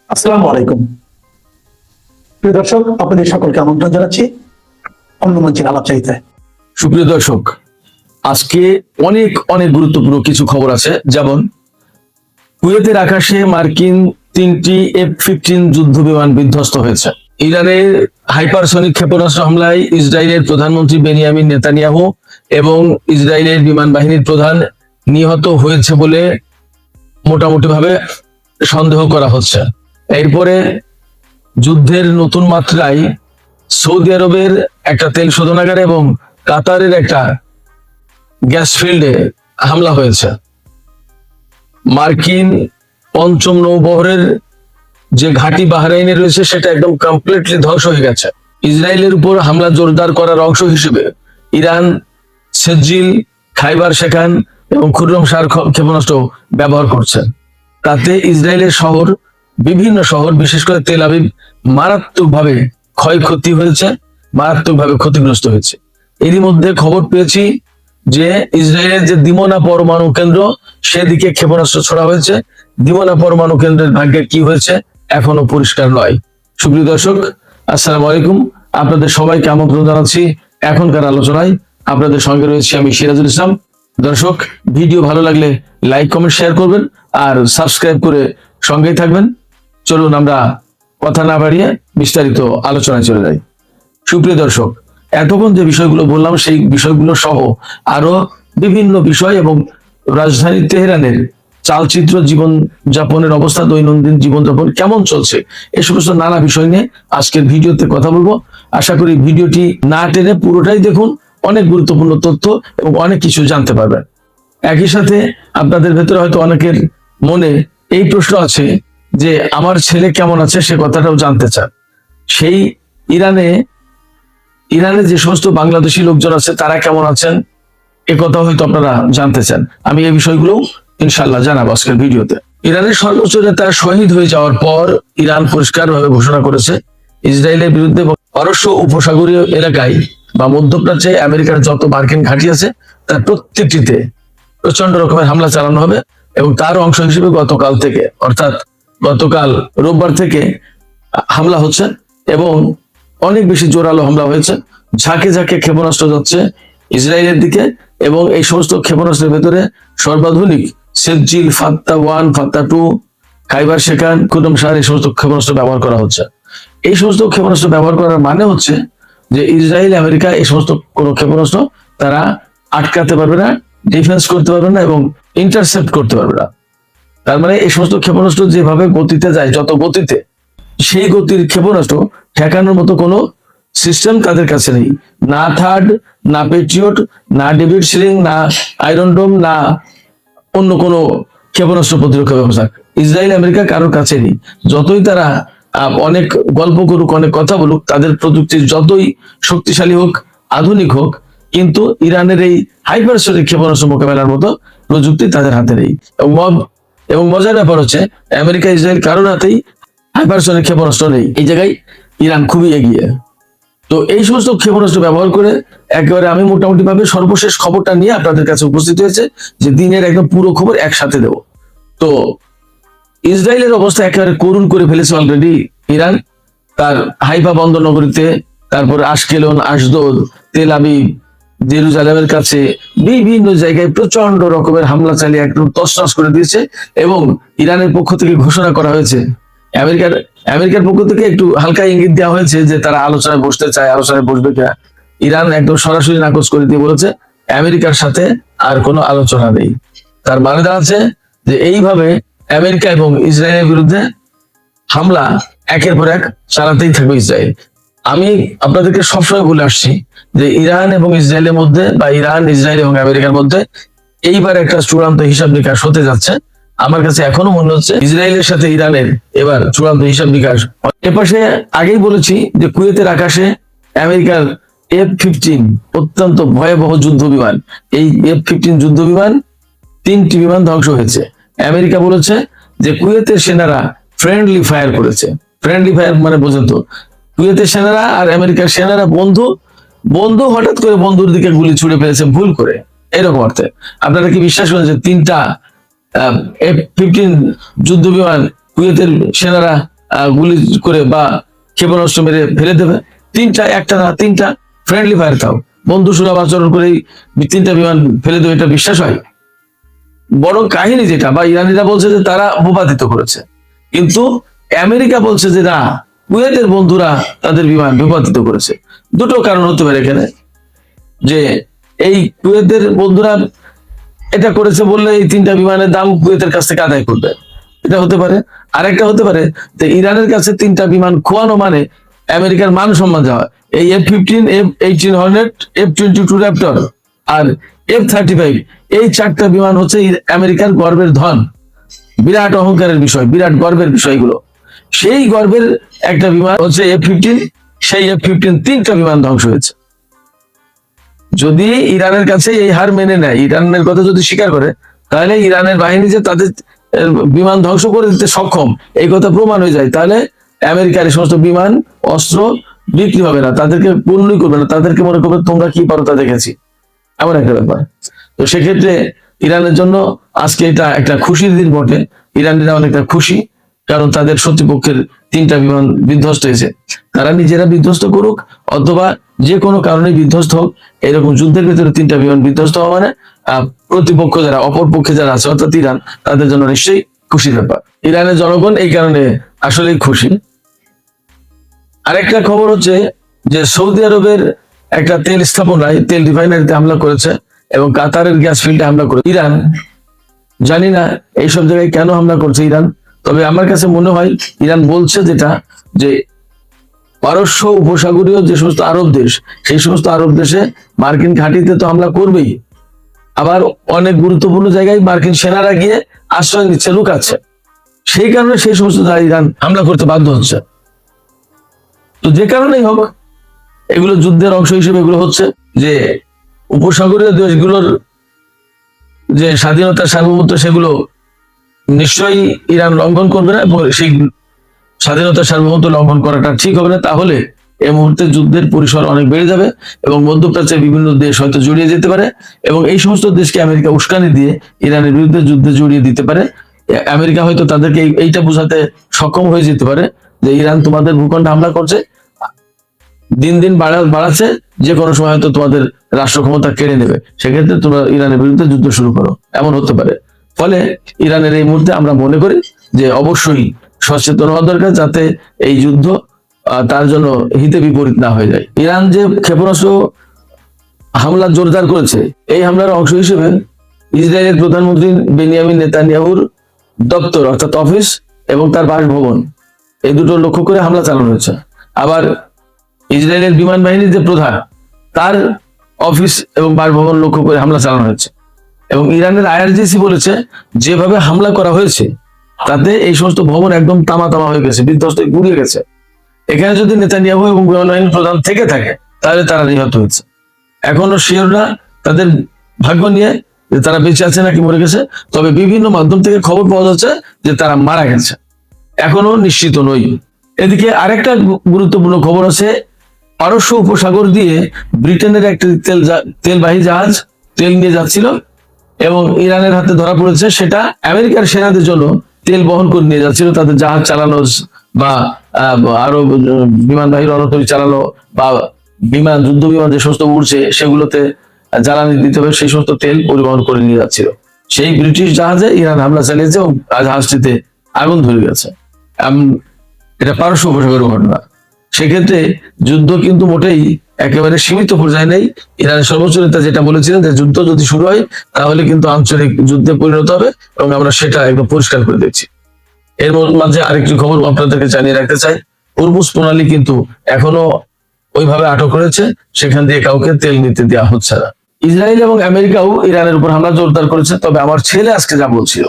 আসসালামু আলাইকুম। প্রিয় দর্শক, আপনাদের সকলকে আমন্ত্রণ জানাচ্ছি অন্য মঞ্চের আলাপচারিতায়। সুপ্রিয় দর্শক, আজকে অনেক অনেক গুরুত্বপূর্ণ কিছু খবর আছে। যেমন কুয়েতের আকাশে মার্কিন 3টি F-15 যুদ্ধ বিমান বিধ্বস্ত হয়েছে। ইরানের হাইপারসনিক ক্ষেপণাস্ত্র হামলায় ইসরায়েলের প্রধানমন্ত্রী বেনিয়ামিন নেতানিয়াহু এবং ইসরায়েলের বিমান বাহিনীর প্রধান নিহত হয়েছে বলে মোটামুটি ভাবে সন্দেহ করা হচ্ছে। এরপরে যুদ্ধের নতুন মাত্রায় সৌদি আরবের একটা তেল শোধনাগার এবং কাতারের একটা গ্যাস ফিল্ডে হামলা হয়েছে। মার্কিন পঞ্চম নৌবহরের যে ঘাঁটি বাহরাইনে রয়েছে সেটা একদম কমপ্লিটলি ধ্বংস হয়ে গেছে। ইসরায়েলের উপর হামলা জোরদার করার অংশ হিসেবে ইরান সেজিল, খাইবার শেখান এবং খুররম শাহর ক্ষেপণাস্ত্র ব্যবহার করছে। তাতে ইসরায়েলের শহর, বিভিন্ন শহর, বিশেষ করে তেল আবিব মারাত্মকভাবে ক্ষয়ক্ষতি হয়েছে, মারাত্মকভাবে ক্ষতিগ্রস্ত হয়েছে। এরই মধ্যে খবর পেয়েছি যে ইসরায়েলের যে দিমোনা পরমাণু কেন্দ্র, সেদিকে ক্ষেপণাস্ত্র ছোড়া হয়েছে। দিমোনা পরমাণু কেন্দ্রের ভাগ্যে কি হয়েছে এখনো পরিষ্কার নয়। সুপ্রিয় দর্শক, আসসালামু আলাইকুম। আপনাদের সবাইকে আমন্ত্রণ জানাচ্ছি এখনকার আলোচনায়। আপনাদের সঙ্গে রয়েছে আমি সিরাজুল ইসলাম। দর্শক, ভিডিও ভালো লাগলে লাইক, কমেন্ট, শেয়ার করবেন আর সাবস্ক্রাইব করে সঙ্গেই থাকবেন। চলুন আমরা কথা না বাড়িয়ে বিস্তারিত আলোচনায় চলে যাই। সুপ্রিয় দর্শক, এতক্ষণ যে বিষয়গুলো বললাম সেই বিষয়গুলো সহ আরো বিভিন্ন বিষয় এবং রাজধানী তেহরানের চালচিত্র, জীবন যাপনের অবস্থা, দৈনন্দিন জীবনযাপন কেমন চলছে, এই সমস্ত নানা বিষয় নিয়ে আজকের ভিডিওতে কথা বলবো। আশা করি ভিডিওটি না টেনে পুরোটাই দেখুন, অনেক গুরুত্বপূর্ণ তথ্য এবং অনেক কিছু জানতে পারবেন। একই সাথে আপনাদের ভেতরে হয়তো অনেকের মনে এই প্রশ্ন আছে যে আমার ছেলে কেমন আছে, সে কথাটাও জানতে চান। সেই ইরানে যে সমস্ত বাংলাদেশি লোকজন আছে তারা কেমন আছেন, এ কথা হয়তো আপনারা জানতে চান। আমি এই বিষয়গুলো ইনশাল্লাহ জানাবো আজকের ভিডিওতে। ইরানের সর্বোচ্চ নেতা শহীদ হয়ে যাওয়ার পর ইরান পরিষ্কারভাবে ঘোষণা করেছে ইসরায়েলের বিরুদ্ধে পারস্য উপসাগরীয় এলাকায় বা মধ্যপ্রাচ্যে আমেরিকার যত মার্কিন ঘাঁটি আছে তার প্রত্যেকটিতে প্রচন্ড রকমের হামলা চালানো হবে। এবং তার অংশ হিসেবে গতকাল থেকে, অর্থাৎ গতকাল রোববার থেকে হামলা হচ্ছে এবং অনেক বেশি জোরালো হামলা হয়েছে। ঝাঁকে ঝাঁকে ক্ষেপণাস্ত্র যাচ্ছে ইসরায়েলের দিকে এবং এই সমস্ত ক্ষেপণাস্ত্রের ভেতরে সর্বাধুনিক সেজিল, ফাত্তা 1, ফাত্তা 2, খাইবার শেখান, খুররম শাহর, এই সমস্ত ক্ষেপণাস্ত্র ব্যবহার করা হচ্ছে। এই সমস্ত ক্ষেপণাস্ত্র ব্যবহার করার মানে হচ্ছে যে ইসরায়েল, আমেরিকা এই সমস্ত কোনো ক্ষেপণাস্ত্র তারা আটকাতে পারবে না, ডিফেন্স করতে পারবে না এবং ইন্টারসেপ্ট করতে পারবে না। তার মানে এই সমস্ত ক্ষেপণাস্ত্র যেভাবে গতিতে যায়, যত গতিতে, সেই গতির ক্ষেপণাস্ত্র ঠেকানোর মতো কোনো সিস্টেম তাদের কাছে নেই। না থার্ড, না পেট্রিয়ট, না ডেভিড সিলিং, না আয়রন ডোম, না অন্য কোনো ক্ষেপণাস্ত্র প্রতিরক্ষা ব্যবস্থা ইসরায়েল, আমেরিকা কারোর কাছে নেই। যতই তারা অনেক গল্প করুক, অনেক কথা বলুক, তাদের প্রযুক্তি যতই শক্তিশালী হোক, আধুনিক হোক, কিন্তু ইরানের এই হাইপারসনিক ক্ষেপণাস্ত্র মোকাবেলার মতো প্রযুক্তি তাদের হাতে নেই। এবং মজার ব্যাপার হচ্ছে আমেরিকা, ইসরায়েল কারোর হাতেই হাইপারসনিক ক্ষেপণাস্ত্র নেই। এই জায়গায় ইরান খুবই এগিয়ে। তো এই সমস্ত ক্ষেপণাস্ত্র ব্যবহার করে একেবারে আমি মোটামুটি ভাবে সর্বশেষ খবরটা নিয়ে আপনাদের কাছে উপস্থিত হয়েছে যে দিনের একদম পুরো খবর একসাথে দেব। তো ইসরায়েলের অবস্থা একেবারে করুণ করে ফেলেছে অলরেডি ইরান। তার হাইফা বন্দর নগরীতে, তারপরে আশকেলন, আশদোদ, তেল আবিব, জেরুজালেমের কাছে বিভিন্ন জায়গায় প্রচন্ড রকমের হামলা চালিয়ে একদম তছনছ করে দিয়েছে। এবং ইরানের পক্ষ থেকে ঘোষণা করা হয়েছে, আমেরিকার পক্ষ থেকে একটু হালকা ইঙ্গিত দেওয়া হয়েছে যে তারা আলোচনায় বসতে চায়, আলোচনায় বসবে কিনা। ইরান একদম সরাসরি নাকচ করে দিয়ে বলেছে আমেরিকার সাথে আর কোনো আলোচনা নেই। তার মানে দাঁড়াচ্ছে যে এইভাবে আমেরিকা এবং ইসরায়েলের বিরুদ্ধে হামলা একের পর এক চালাতেই থাকবে ইসরায়েল। আমি আপনাদেরকে সবসময় বলে আসছি যে ইরান এবং ইসরায়েলের মধ্যে বা ইরান, ইসরায়েল এবং আমেরিকার মধ্যে এইবার একটা চূড়ান্ত হিসাব নিকাশ হতে যাচ্ছে। আমার কাছে এখনো মনে হচ্ছে ইসরায়েলের সাথে ইরানের এবার চূড়ান্ত হিসাব নিকাশ। এপাশে আগেই বলেছি যে কুয়েতের আকাশে আমেরিকার F-15 অত্যন্ত ভয়াবহ যুদ্ধ বিমান, এই F-15 যুদ্ধ বিমান 3টি বিমান ধ্বংস হয়েছে। আমেরিকা বলেছে যে কুয়েতের সেনারা ফ্রেন্ডলি ফায়ার করেছে। ফ্রেন্ডলি ফায়ার মানে বোঝেন তো, কুয়েতের সেনারা আর আমেরিকার সেনারা বন্ধু হঠাৎ করে বন্ধুর দিকে গুলি ছুড়ে ফেলেছে ভুল করে, এরকম অর্থে। আপনারা কি বিশ্বাস করেন যে 3টা F-15 যুদ্ধ বিমান কুয়েতের সেনারা গুলি করে বা ক্ষেপণাস্ত্র মেরে ফেলে দেবে। একটা না তিনটা ফ্রেন্ডলি ফায়ার তাও বন্ধু সুলভ আচরণ করে 3টা বিমান ফেলে দেবে, এটা বিশ্বাস হয়? বরং কাহিনী যেটা, বা ইরানিরা বলছে যে তারা ভূপাতিত করেছে, কিন্তু আমেরিকা বলছে যে না, কুয়েতের বন্ধুরা তাদের বিমান ভূপাতিত করেছে। দুটো কারণ হতে পারে এখানে, যে এই কুয়েতের বন্ধুরা এটা করেছে বললে এই 3টা বিমানের দাম কুয়েতের কাছ থেকে আদায় করবে, এটা হতে পারে। আরেকটা হতে পারে যে ইরানের কাছে 3টা বিমান খোয়ানো মানে আমেরিকার মান সম্মান যাওয়া। এই F-15, F-18 Hornet, F-22 Raptor আর F-35, এই 4টা বিমান হচ্ছে আমেরিকার গর্বের ধন, বিরাট অহংকারের বিষয়, বিরাট গর্বের বিষয়গুলো। সেই গর্বের একটা বিমান হচ্ছে F-15, সেই F-15 3টা বিমান ধ্বংস হয়েছে। যদি ইরানের কাছে এই হার মেনে নেয়, ইরানের কথা যদি স্বীকার করে, তাহলে ইরানের বাহিনী যে তাদের বিমান ধ্বংস করে দিতে সক্ষম এই কথা প্রমাণ হয়ে যায়, তাহলে আমেরিকার এই সমস্ত বিমান অস্ত্র বিক্রি হবে না, তাদেরকে পূর্ণই করবে না, তাদেরকে মনে করবে তোমরা কি পারো তা দেখেছি, এমন একটা ব্যাপার। তো সেক্ষেত্রে ইরানের জন্য আজকে এটা একটা খুশির দিন বটে। ইরানিরা অনেকটা খুশি, কারণ তাদের শত্রুপক্ষের 3টা বিমান বিধ্বস্ত হয়েছে। তারা নিজেরা বিধ্বস্ত করুক অথবা যে কোনো কারণে বিধ্বস্ত হোক, এরকম যুদ্ধের ভিতরে 3টা বিমান বিধ্বস্ত হওয়া মানে প্রতিপক্ষ যারা, অপর পক্ষে যারা আছে অর্থাৎ ইরান, তাদের জন্য নিশ্চয়ই খুশির ব্যাপার। ইরানের জনগণ এই কারণে আসলেই খুশি। আরেকটা খবর হচ্ছে যে সৌদি আরবের একটা তেল স্থাপনায়, তেল রিফাইনারিতে হামলা করেছে এবং কাতারের গ্যাস ফিল্ডে হামলা করে ইরান। জানি না এইসব জায়গায় কেন হামলা করছে ইরান, তবে আমার কাছে মনে হয় ইরান বলছে যেটা, যে পারস্য উপসাগরীয় যে সমস্ত আরব দেশ, সেই সমস্ত আরব দেশে মার্কিন ঘাঁটিতে তো হামলা করবেই, আবার অনেক গুরুত্বপূর্ণ জায়গায় মার্কিন সেনারা গিয়ে আশ্রয় নিচ্ছে, লুকাচ্ছে, সেই কারণে সেই সমস্ত জায়গায় ইরান হামলা করতে বাধ্য হচ্ছে। তো যে কারণেই হোক, এগুলো যুদ্ধের অংশ হিসেবে এগুলো হচ্ছে, যে উপসাগরীয় দেশগুলোর যে স্বাধীনতা সার্বভৌমত্ব সেগুলো নিশ্চয়ই ইরান লঙ্ঘন করবে না, এবং সেই স্বাধীনতা সার্বভৌমত্ব লঙ্ঘন করাটা ঠিক হবে না। তাহলে এই মুহূর্তে যুদ্ধের পরিসর অনেক বেড়ে যাবে এবং মধ্যপ্রাচ্যের বিভিন্ন দেশ হয়তো জড়িয়ে যেতে পারে, এবং এই সমস্ত দেশকে আমেরিকা উস্কানি দিয়ে ইরানের বিরুদ্ধে যুদ্ধে জড়িয়ে দিতে পারে। আমেরিকা হয়তো তাদেরকে এইটা বোঝাতে সক্ষম হয়ে যেতে পারে যে ইরান তোমাদের ভূখণ্ডে হামলা করছে, দিন দিন বাড়াচ্ছে, যে কোনো সময় হয়তো তোমাদের রাষ্ট্র ক্ষমতা কেড়ে নেবে, সেক্ষেত্রে তোমরা ইরানের বিরুদ্ধে যুদ্ধ শুরু করো, এমন হতে পারে। ফলে ইরানের এই মুহূর্তে আমরা মনে করি যে অবশ্যই সচেতন হওয়া দরকার, যাতে এই যুদ্ধ তার জন্য হিতে বিপরীত না হয়ে যায়। ইরান যে ক্ষেপণাস্ত্র হামলা জোরদার করেছে, এই হামলার অংশ হিসেবে ইসরায়েলের প্রধানমন্ত্রী বেনিয়ামিন নেতানিয়াহুর দপ্তর অর্থাৎ অফিস এবং তার বাসভবন, এই দুটো লক্ষ্য করে হামলা চালানো হয়েছে। আবার ইসরায়েলের বিমান বাহিনীর যে প্রধান, তার অফিস এবং বাসভবন লক্ষ্য করে হামলা চালানো হয়েছে। এবং ইরানের IRGC বলেছে যেভাবে হামলা করা হয়েছে তাতে এই সমস্ত ভবন একদম তামা হয়ে গেছে, বিধ্বস্ত গুড়িয়ে গেছে। এখানে যদি নেতানিয়াহু এবং বিমান বাহিনীর প্রধান থেকে থাকে তাহলে তারা নিহত হয়েছে। এখনো শিওর না তাদের ভাগ্য নিয়ে যে তারা বেঁচে আছে নাকি মরে গেছে, তবে বিভিন্ন মাধ্যম থেকে খবর পাওয়া যাচ্ছে যে তারা মারা গেছে, এখনো নিশ্চিত নই। এদিকে আরেকটা গুরুত্বপূর্ণ খবর আছে, পারস্য উপসাগর দিয়ে ব্রিটেনের একটি তেলবাহী জাহাজ তেল নিয়ে যাচ্ছিল এবং ইরানের হাতে ধরা পড়েছে। সেটা আমেরিকার সেনাদের জন্য তেল বহন করে নিয়ে যাচ্ছিল, তাদের জাহাজ চালানো বা আরো বিমানবাহী রণতরী চালানো বা যুদ্ধ বিমান যে সমস্ত উড়ছে সেগুলোতে জ্বালানি দিতে হবে, সেই সমস্ত তেল পরিবহন করে নিয়ে যাচ্ছিল। সেই ব্রিটিশ জাহাজে ইরান হামলা চালিয়েছে এবং জাহাজটিতে আগুন ধরে গেছে। এটা পারস্য উপসাগরের ঘটনা। সেক্ষেত্রে যুদ্ধ কিন্তু মোটেই একেবারে সীমিত পর্যায়ে নেই। ইরানের সর্বোচ্চ নেতা যেটা বলেছিলেন যে যুদ্ধ যদি শুরু হয় তাহলে কিন্তু আঞ্চলিক যুদ্ধে পরিণত হবে, এবং আমরা সেটা একদম পরিষ্কার করে দিচ্ছি। এর মাঝে আরেকটি খবর আপনাদেরকে জানিয়ে রাখতে চাই, হরমুজ প্রণালী কিন্তু এখনো ওইভাবে আটক রয়েছে, সেখান দিয়ে কাউকে তেল নিতে দেওয়া হচ্ছে না। ইসরায়েল এবং আমেরিকাও ইরানের উপর হামলা জোরদার করেছে। তবে আমার ছেলে আজকে যা বলছিল,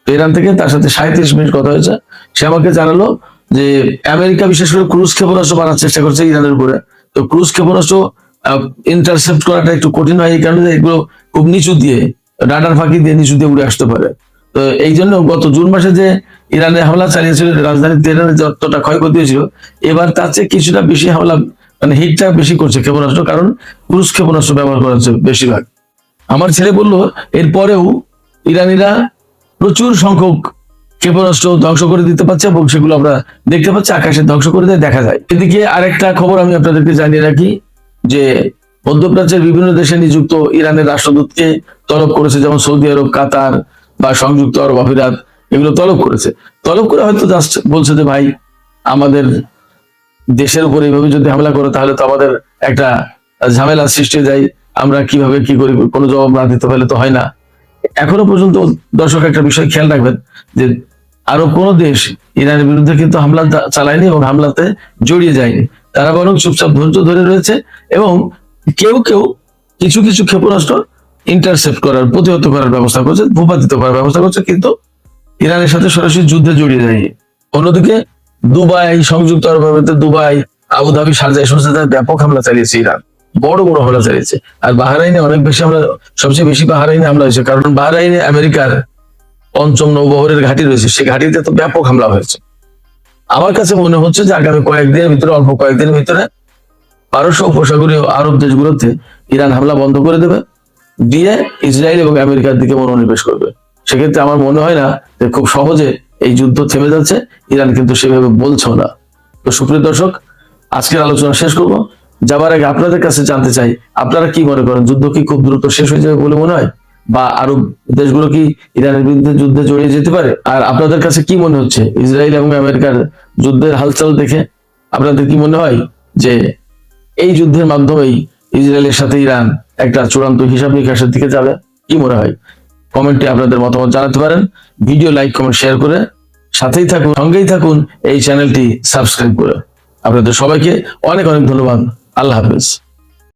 ইরান থেকে তার সাথে 37 মিনিট কথা হয়েছে, সে আমাকে জানালো যে আমেরিকা বিশেষ করে ক্রুজ ক্ষেপণাস্ত্র বানার চেষ্টা করছে ইরানের উপরে। তো ক্রুজ ক্ষেপণাস্ত্র ইন্টারসেপ্ট করাটা একটু কঠিন হয়, এই কারণে এগুলো খুব নিচু দিয়ে, রাডার ফাঁকি দিয়ে নিচু দিয়ে উড়ে আসতে পারে। তো এই জন্য গত জুন মাসে যে ইরানে হামলা চালিয়েছিল, রাজধানী তেহরানের যতটা ক্ষয়ক্ষতি হয়েছিল, এবার তার চেয়ে কিছুটা বেশি হামলা, মানে হিটটা বেশি করছে ক্ষেপণাস্ত্র, কারণ ক্রুজ ক্ষেপণাস্ত্র ব্যবহার করা হচ্ছে বেশিরভাগ। আমার ছেলে বলল এরপরেও ইরানিরা প্রচুর সংখ্যক ক্ষেপণাস্ত্র ধ্বংস করে দিতে পারছে এবং সেগুলো আমরা দেখতে পাচ্ছি, আকাশে ধ্বংস করে দেয়, দেখা যায়। এদিকে আরেকটা খবর আমি আপনাদেরকে জানিয়ে রাখি যে মধ্যপ্রাচ্যের বিভিন্ন দেশে নিযুক্ত ইরানের রাষ্ট্রদূতকে তলব করেছে, যেমন সৌদি আরব, কাতার বা সংযুক্ত আরব আমিরাত, এগুলো তলব করেছে। তলব করে হয়তো জাস্ট বলছে যে ভাই আমাদের দেশের উপর এইভাবে যদি হামলা করে তাহলে তো আমাদের একটা ঝামেলা সৃষ্টি হয়ে যায়, আমরা কিভাবে কি করি, কোনো জবাব না দিতে পারলে তো হয় না। এখনো পর্যন্ত দর্শক একটা বিষয় খেয়াল রাখবেন যে আরো কোনো দেশ ইরানের বিরুদ্ধে কিন্তু হামলা চালায়নি এবং হামলাতে জড়িয়ে যায়নি, তারা বরং চুপচাপ ধৈর্য ধরে রয়েছে এবং কেউ কেউ কিছু কিছু ক্ষেপণাস্ত্র ইন্টারসেপ্ট করার, প্রতিহত করার ব্যবস্থা করছে, ভূপাতিত করার ব্যবস্থা করছে, কিন্তু ইরানের সাথে সরাসরি যুদ্ধে জড়িয়ে যায়নি। অন্যদিকে দুবাই, সংযুক্ত আরব আমিরাত, দুবাই, আবুধাবি, শারজাহ, এই সমস্ত জায়গায় ব্যাপক হামলা চালিয়েছে ইরান, বড় বড় হামলা চালিয়েছে। আর বাহরাইনে অনেক বেশি আমরা, সবচেয়ে বেশি বাহরাইনে হামলা হয়েছে, কারণ বাহরাইনে আমেরিকার পঞ্চম নৌবহরের ঘাঁটি রয়েছে, সেই ঘাঁটিতে তো ব্যাপক হামলা হয়েছে। আমার কাছে মনে হচ্ছে যে আগামী কয়েকদিনের ভিতরে, অল্প কয়েকদিনের ভিতরে পারস্য উপসাগরীয় আরব দেশগুলোতে ইরান হামলা বন্ধ করে দেবে, দিয়ে ইসরায়েল এবং আমেরিকার দিকে মনোনিবেশ করবে। সেক্ষেত্রে আমার মনে হয় না যে খুব সহজে এই যুদ্ধ থেমে যাচ্ছে, ইরান কিন্তু সেভাবে বলছেও না। তো সুপ্রিয় দর্শক, আজকের আলোচনা শেষ করব। যাবার আগে আপনাদের কাছে জানতে চাই, আপনারা কি মনে করেন, যুদ্ধ কি খুব দ্রুত শেষ হয়ে যাবে বলে মনে হয়, বা আরব দেশগুলো কি ইরানের বিরুদ্ধে যুদ্ধে জড়িয়ে যেতে পারে? আর আপনাদের কাছে কি মনে হচ্ছে ইসরায়েল এবং আমেরিকার যুদ্ধের হালচাল দেখে? আপনাদের কি মনে হয় যে এই যুদ্ধের মাধ্যমেই ইসরায়েলের সাথে ইরান একটা চূড়ান্ত হিসাব নিকাশের দিকে যাবে? কি মনে হয়? কমেন্টে আপনাদের মতামত জানাতে পারেন। ভিডিও লাইক, কমেন্ট, শেয়ার করে সাথেই থাকুন, সঙ্গেই থাকুন, এই চ্যানেলটি সাবস্ক্রাইব করে। আপনাদের সবাইকে অনেক অনেক ধন্যবাদ। আল্লাহ হাফেজ।